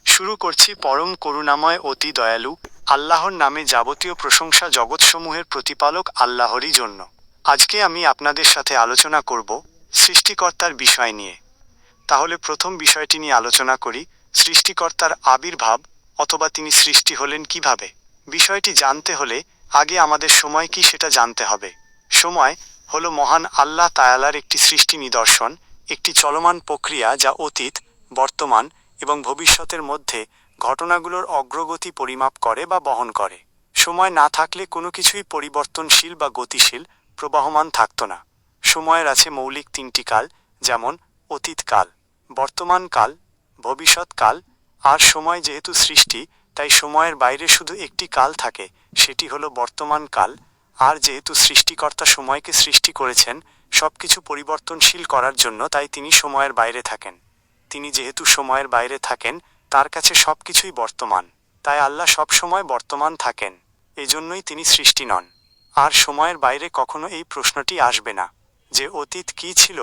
শুরু করছি পরম করুণাময় অতি দয়ালু আল্লাহর নামে। যাবতীয় প্রশংসা জগৎসমূহের প্রতিপালক আল্লাহরই জন্য। আজকে আমি আপনাদের সাথে আলোচনা করব সৃষ্টিকর্তার বিষয় নিয়ে। তাহলে প্রথম বিষয়টি নিয়ে আলোচনা করি, সৃষ্টিকর্তার আবির্ভাব অথবা তিনি সৃষ্টি হলেন কিভাবে। বিষয়টি জানতে হলে আগে আমাদের সময় কি সেটা জানতে হবে। সময় হলো মহান আল্লাহ তায়ালার একটি সৃষ্টি নিদর্শন, একটি চলমান প্রক্রিয়া যা অতীত, বর্তমান এবং ভবিষ্যতের মধ্যে ঘটনাগুলোর অগ্রগতি পরিমাপ করে বা বহন করে। সময় না থাকলে কোনো কিছুই পরিবর্তনশীল বা গতিশীল, প্রবাহমান থাকত না। সময়ের আছে মৌলিক তিনটি কাল, যেমন অতীতকাল, বর্তমানকাল, ভবিষ্যৎকাল। আর সময় যেহেতু সৃষ্টি, তাই সময়ের বাইরে শুধু একটি কাল থাকে, সেটি হলো বর্তমান কাল। আর যেহেতু সৃষ্টিকর্তা সময়কে সৃষ্টি করেছেন সবকিছু পরিবর্তনশীল করার জন্য, তাই তিনি সময়ের বাইরে থাকেন। তিনি যেহেতু সময়ের বাইরে থাকেন, তার কাছে সবকিছুই বর্তমান, তাই আল্লাহ সব সময় বর্তমান থাকেন। এজন্যই তিনি সৃষ্টি নন। আর সময়ের বাইরে কখনো এই প্রশ্নটি আসবে না যে অতীত কী ছিল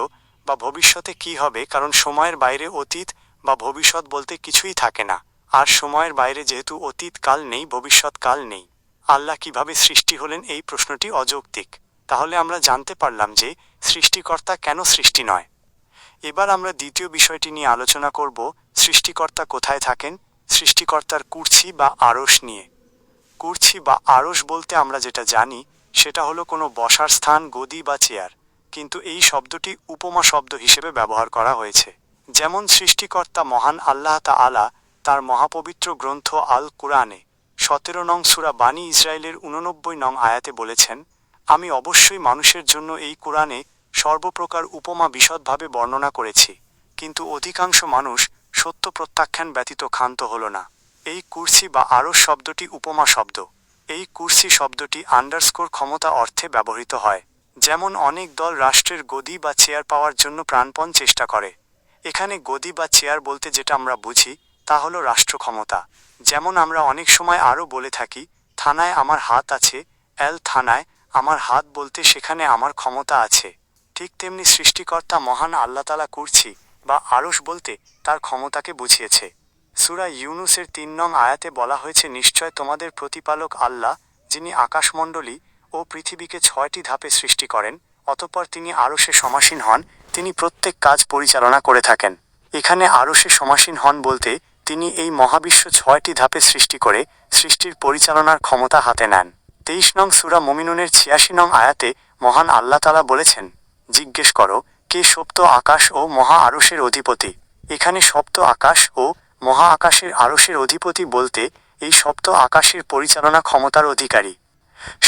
বা ভবিষ্যতে কী হবে, কারণ সময়ের বাইরে অতীত বা ভবিষ্যৎ বলতে কিছুই থাকে না। আর সময়ের বাইরে যেহেতু অতীতকাল নেই, ভবিষ্যৎকাল নেই, আল্লাহ কিভাবে সৃষ্টি হলেন এই প্রশ্নটি অযৌক্তিক। তাহলে আমরা জানতে পারলাম যে সৃষ্টিকর্তা কেন সৃষ্টি নয়। এবার আমরা দ্বিতীয় বিষয়টি নিয়ে আলোচনা করব, সৃষ্টিকর্তা কোথায় থাকেন। সৃষ্টিকর্তার কুরসি বা আরশ নিয়ে। কুরসি বা আরশ বলতে আমরা যেটা জানি সেটা হলো কোনো বসার স্থান, গদি বা চেয়ার, কিন্তু এই শব্দটি উপমা শব্দ হিসেবে ব্যবহার করা হয়েছে। যেমন সৃষ্টিকর্তা মহান আল্লাহ তাআলা তার মহাপবিত্র গ্রন্থ আল কুরআনে 17 নং সূরা বানী ইসরাইলের 89 নং আয়াতে বলেছেন, আমি অবশ্যই মানুষের জন্য এই কুরআনে সর্বপ্রকার উপমা বিশদভাবে বর্ণনা করেছি, কিন্তু অধিকাংশ মানুষ সত্য প্রত্যাখ্যান ব্যতীত ক্ষান্ত হল না। এই কুরসি বা আরশ শব্দটি উপমা শব্দ। এই কুরসি শব্দটি আন্ডারস্কোর ক্ষমতা অর্থে ব্যবহৃত হয়। যেমন অনেক দল রাষ্ট্রের গদি বা চেয়ার পাওয়ার জন্য প্রাণপণ চেষ্টা করে। এখানে গদি বা চেয়ার বলতে যেটা আমরা বুঝি তা হলো রাষ্ট্র ক্ষমতা। যেমন আমরা অনেক সময় আরও বলে থাকি, থানায় আমার হাত আছে, থানায় আমার হাত বলতে সেখানে আমার ক্ষমতা আছে। ঠিক তেমনি সৃষ্টিকর্তা মহান আল্লাহতালা কুরসি বা আরশ বলতে তার ক্ষমতাকে বুঝিয়েছে। সূরা ইউনুসের 3 নং আয়াতে বলা হয়েছে, নিশ্চয় তোমাদের প্রতিপালক আল্লাহ, যিনি আকাশমণ্ডলী ও পৃথিবীকে 6টি ধাপে সৃষ্টি করেন, অতঃপর তিনি আরশে সমাসীন হন, তিনি প্রত্যেক কাজ পরিচালনা করে থাকেন। এখানে আরশে সমাসীন হন বলতে তিনি এই মহাবিশ্ব 6টি ধাপে সৃষ্টি করে সৃষ্টির পরিচালনার ক্ষমতা হাতে নেন। 23 নং সূরা মুমিনুনের 86 নং আয়াতে মহান আল্লাহ তাআলা বলেছেন, জিজ্ঞেস করো কে সপ্ত আকাশ ও মহা আরশের অধিপতি। এখানে সপ্ত আকাশ ও মহা আকাশের আরশের অধিপতি বলতে এই সপ্ত আকাশের পরিচালনা ক্ষমতার অধিকারী।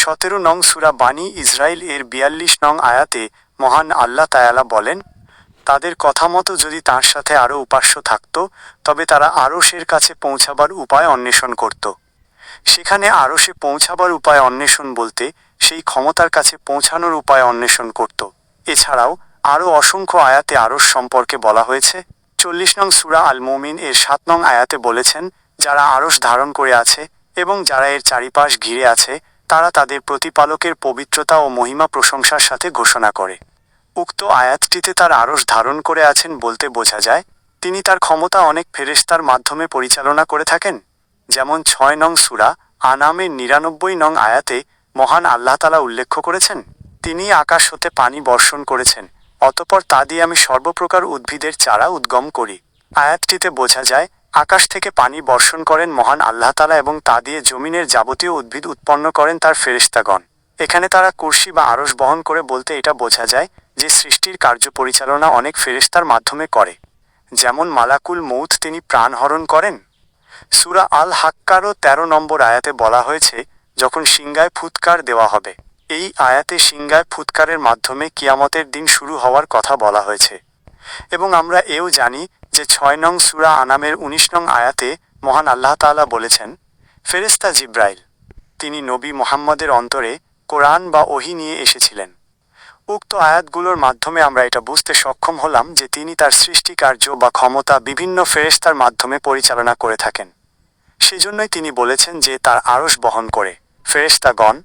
17 নং সূরা বানী ইসরাইল এর 42 নং আয়াতে মহান আল্লাহ তাআলা বলেন, তাদের কথা মতো যদি তাঁর সাথে আরও উপাস্য থাকত, তবে তারা আরশের কাছে পৌঁছাবার উপায় অন্বেষণ করত। সেখানে আরশে পৌঁছাবার উপায় অন্বেষণ বলতে সেই ক্ষমতার কাছে পৌঁছানোর উপায় অন্বেষণ করত। এছাড়াও আরও অসংখ্য আয়াতে আরশ সম্পর্কে বলা হয়েছে। 40 নং সূরা আল মুমিন এর 7 নং আয়াতে বলেছেন, যারা আরশ ধারণ করে আছে এবং যারা এর চারিপাশ ঘিরে আছে, তারা তাদের প্রতিপালকের পবিত্রতা ও মহিমা প্রশংসার সাথে ঘোষণা করে। উক্ত আয়াতটিতে তার আরশ ধারণ করে আছেন বলতে বোঝা যায় তিনি তার ক্ষমতা অনেক ফেরেশতার মাধ্যমে পরিচালনা করে থাকেন। যেমন 6 নং সূরা আনামের 99 নং আয়াতে মহান আল্লাহ তাআলা উল্লেখ করেছেন, তিনি আকাশ হতে পানি বর্ষণ করেছেন, অতঃপর তা দিয়ে আমি সর্বপ্রকার উদ্ভিদের চারা উদ্গম করি। আয়াতটিতে বোঝা যায় আকাশ থেকে পানি বর্ষণ করেন মহান আল্লাহ তাআলা এবং তা দিয়ে জমিনের যাবতীয় উদ্ভিদ উৎপন্ন করেন তার ফেরেশতাগণ। এখানে তারা কুরসি বা আরশ বহন করে বলতে এটা বোঝা যায় যে সৃষ্টির কার্য পরিচালনা অনেক ফেরেশতার মাধ্যমে করে। যেমন মালাকুল মউত তিনি প্রাণ হরণ করেন। সূরা আল হাক্কারও 13 নম্বর আয়াতে বলা হয়েছে, যখন সিংহায় ফুৎকার দেওয়া হবে। এই আয়াতে সিংহায় ফুৎকারের মাধ্যমে কিয়ামতের দিন শুরু হওয়ার কথা বলা হয়েছে। এবং আমরা এও জানি যে 6 নং সূরা আনামের 19 নং আয়াতে মহান আল্লাহ তাআলা বলেছেন, ফেরেশতা জিব্রাইল, তিনি নবী মুহাম্মদের অন্তরে কোরআন বা ওহী নিয়ে এসেছিলেন। উক্ত আয়াতগুলোর মাধ্যমে আমরা এটা বুঝতে সক্ষম হলাম যে তিনি তার সৃষ্টিকার্য বা ক্ষমতা বিভিন্ন ফেরেশতার মাধ্যমে পরিচালনা করে থাকেন। সেজন্যই তিনি বলেছেন যে তার আরশ বহন করে ফেরেশতাগণ।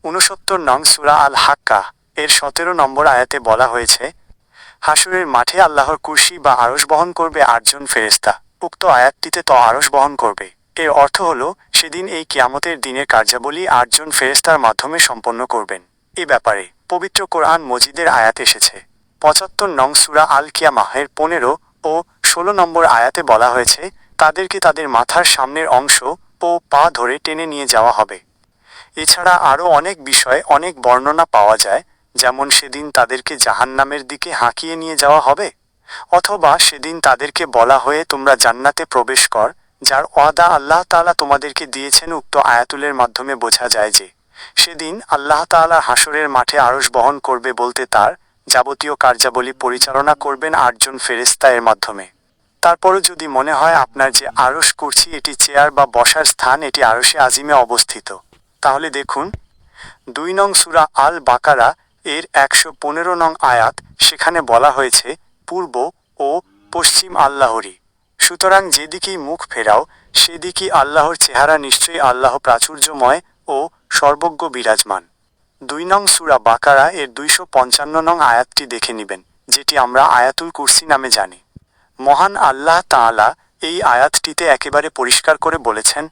69 নং সূরা আল হাক্কা এর 17 নম্বর আয়াতে বলা হয়েছে, হাসরের মাঠে আল্লাহর কুরসি বা আরশ বহন করবে 8 জন ফেরেশতা। উক্ত আয়াতটিতে ত আরশ বহন করবে। এর অর্থ হল সেদিন এই কিয়ামতের দিনের কার্যাবলী ৮ জন ফেরেশতার মাধ্যমে সম্পন্ন করবেন। এ ব্যাপারে পবিত্র কোরআন মজিদের আয়াত এসেছে। ৭৫ নং সূরা আল কিয়ামাহের ১৫ ও ১৬ নম্বর আয়াতে বলা হয়েছে, তাদেরকে তাদের মাথার সামনের অংশ ও পা ধরে টেনে নিয়ে যাওয়া হবে। এছাড়া আরও অনেক বিষয়ে অনেক বর্ণনা পাওয়া যায়, যেমন সেদিন তাদেরকে জাহান্নামের দিকে হাঁকিয়ে নিয়ে যাওয়া হবে, অথবা সেদিন তাদেরকে বলা হয়ে তোমরা জান্নাতে প্রবেশ কর, যার ওয়াদা আল্লাহ তাআলা তোমাদেরকে দিয়েছেন। উক্ত আয়াতুলের মাধ্যমে বোঝা যায় যে সেদিন আল্লাহ তাআলা হাসরের মাঠে আরশ বহন করবে বলতে তার যাবতীয় কার্যাবলী পরিচালনা করবেন ৮ জন ফেরেশতা এর মাধ্যমে। তারপরও যদি মনে হয় আপনার যে আরশ কুরসি এটি চেয়ার বা বসার স্থান, এটি আরশে আজিমে অবস্থিত, তাহলে দেখুন ২ নং সূরা আল বাকারা এর ১১৫ নং আয়াত, সেখানে বলা হয়েছে পূর্ব ও পশ্চিম আল্লাহরই, সুতরাং যেদিকেই মুখ ফেরাও সেদিকেই আল্লাহর চেহারা, নিশ্চয়ই আল্লাহ প্রাচুর্যময় ও সর্বজ্ঞ বিরাজমান। ২ নং সূরা বাকারা এর ২৫৫ নং আয়াতটি দেখে নিবেন, যেটি আমরা আয়াতুল কুরসি নামে জানি। মহান আল্লাহ তাআলা এই আয়াতটিতে একেবারে পরিষ্কার করে বলেছেন,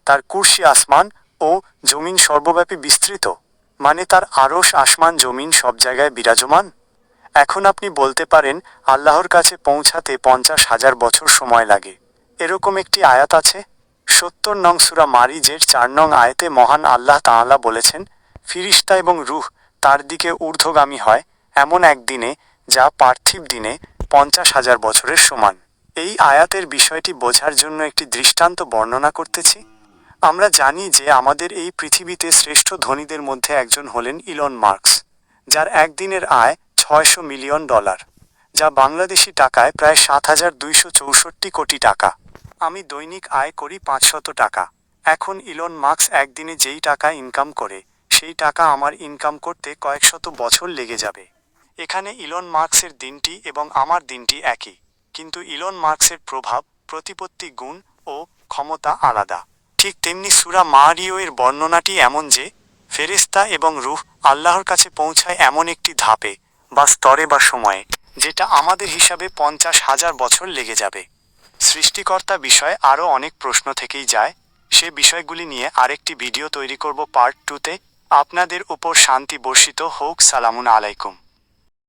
তার কুরসি আসমান ও জমিন সর্বব্যাপী বিস্তৃত, মানে তার আরশ আসমান জমিন সব জায়গায় বিরাজমান। এখন আপনি বলতে পারেন আল্লাহর কাছে পৌঁছাতে ৫০,০০০ বছর সময় লাগে, এরকম একটি আয়াত আছে? ৭০ নং সূরা মারিজের ৪ নং আয়াতে মহান আল্লাহ তাআলা বলেছেন, ফিরিশতা এবং রূহ তার দিকে ঊর্ধ্বগামী হয় এমন এক দিনে, যা পার্থিব দিনে ৫০,০০০ বছরের সমান। এই আয়াতের বিষয়টি বোঝার জন্য একটি দৃষ্টান্ত বর্ণনা করতেছি। আমরা জানি যে আমাদের এই পৃথিবীতে শ্রেষ্ঠ ধনীদের মধ্যে একজন হলেন ইলন মার্কস, যার একদিনের আয় $৬০০ মিলিয়ন, যা বাংলাদেশি টাকায় প্রায় ৭,২৬৪ কোটি টাকা। আমি দৈনিক আয় করি ৫০০ টাকা। এখন ইলন মার্কস একদিনে যেই টাকা ইনকাম করে, সেই টাকা আমার ইনকাম করতে কয়েকশত বছর লেগে যাবে। এখানে ইলন মার্কসের দিনটি এবং আমার দিনটি একই, কিন্তু ইলন মার্কসের প্রভাব, প্রতিপত্তি, গুণ ও ক্ষমতা আলাদা। ঠিক তেমনি সূরা মারিয় এর বর্ণনাটি এমন যে ফেরেশতা এবং রূহ আল্লাহর কাছে পৌঁছায় এমন একটি ধাপে বা স্তরে বা সময়ে, যেটা আমাদের হিসাবে ৫০,০০০ বছর লেগে যাবে। সৃষ্টিকর্তা বিষয়ে আরও অনেক প্রশ্ন থেকেই যায়, সে বিষয়গুলি নিয়ে আরেকটি ভিডিও তৈরি করব পার্ট 2-তে। আপনাদের উপর শান্তি বর্ষিত হোক। সালামুন আলাইকুম।